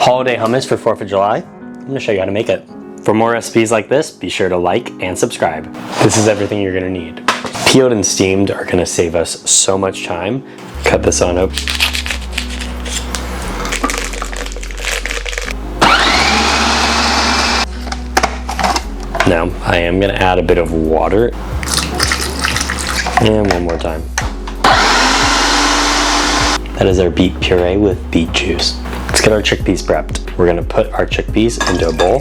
holiday hummus for 4th of July. I'm gonna show you how to make it. For more recipes like this, be sure to like and subscribe. This is everything you're gonna need. Peeled and steamed are gonna save us so much time. Cut this on open. Now, I am gonna add a bit of water. And one more time. That is our beet puree with beet juice. Let's get our chickpeas prepped. We're gonna put our chickpeas into a bowl.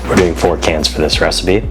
We're doing 4 cans for this recipe.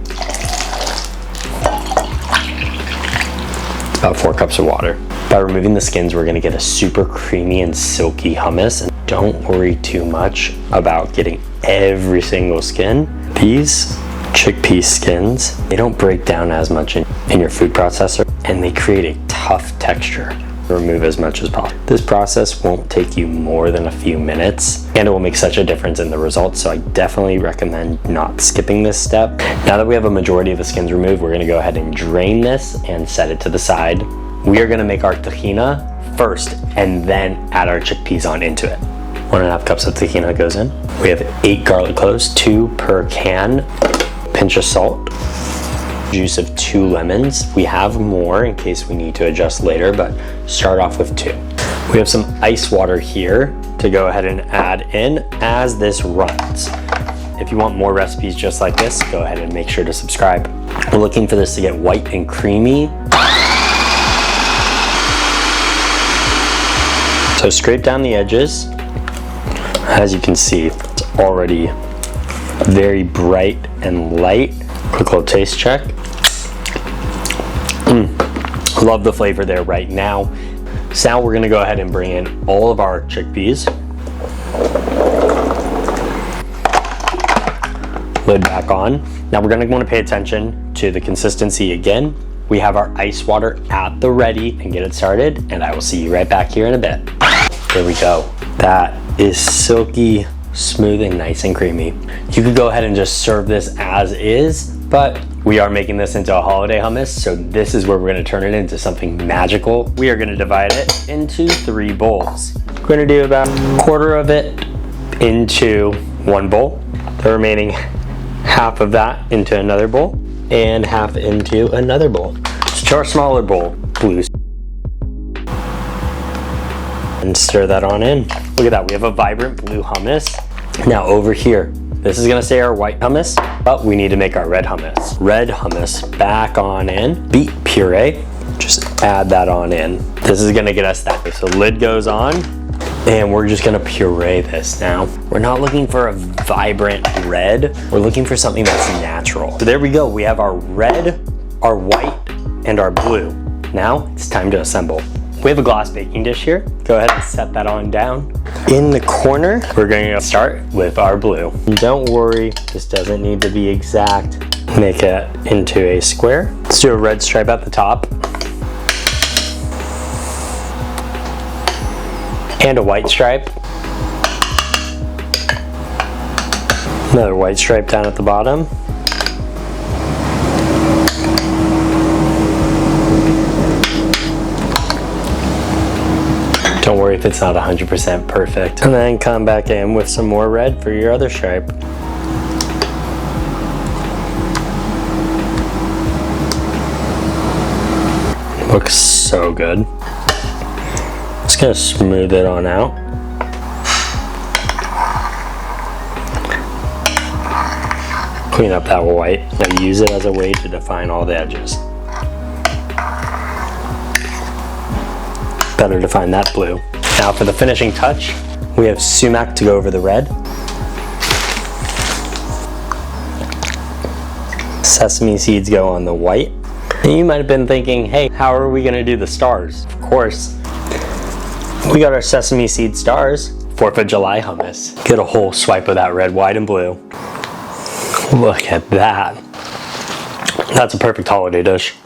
It's about 4 cups of water. By removing the skins, we're gonna get a super creamy and silky hummus. And don't worry too much about getting every single skin. These chickpea skins, they don't break down as much in your food processor, and they create a tough texture. Remove as much as possible. This process won't take you more than a few minutes, and it will make such a difference in the results, so I definitely recommend not skipping this step. Now that we have a majority of the skins removed, we're gonna go ahead and drain this and set it to the side. We are gonna make our tahini first and then add our chickpeas on into it. 1.5 cups of tahini goes in. We have 8 garlic cloves, 2 per can, pinch of salt, juice of 2 lemons. We have more in case we need to adjust later, but start off with 2. We have some ice water here to go ahead and add in as this runs. If you want more recipes just like this, go ahead and make sure to subscribe. We're looking for this to get white and creamy. So scrape down the edges. As you can see, it's already very bright and light. Quick little taste check. Love the flavor there right now. So now we're gonna go ahead and bring in all of our chickpeas. Lid back on. Now we're gonna wanna pay attention to the consistency again. We have our ice water at the ready and get it started, and I will see you right back here in a bit. There we go. That is silky, smooth, and nice and creamy. You could go ahead and just serve this as is, but we are making this into a holiday hummus, so this is where we're gonna turn it into something magical. We are gonna divide it into 3 bowls. We're gonna do about 1/4 of it into one bowl, the remaining half of that into another bowl, and half into another bowl. To our smaller bowl, blue. And stir that on in. Look at that, we have a vibrant blue hummus. Now over here, this is gonna say our white hummus, but we need to make our red hummus. Red hummus back on in. Beet puree, just add that on in. This is gonna get us that. So lid goes on, and we're just gonna puree this now. We're not looking for a vibrant red, we're looking for something that's natural. So there we go, we have our red, our white, and our blue. Now it's time to assemble. We have a glass baking dish here. Go ahead and set that on down. In the corner, we're going to start with our blue. Don't worry, this doesn't need to be exact. Make it into a square. Let's do a red stripe at the top. And a white stripe. Another white stripe down at the bottom. Don't worry if it's not 100% perfect. And then come back in with some more red for your other stripe. Looks so good. Just gonna smooth it on out. Clean up that white. Now use it as a way to define all the edges. Better define that blue. Now for the finishing touch, we have sumac to go over the red. Sesame seeds go on the white. And you might have been thinking, hey, how are we gonna do the stars? Of course, we got our sesame seed stars. 4th of July hummus. Get a whole swipe of that red, white, and blue. Look at that. That's a perfect holiday dish.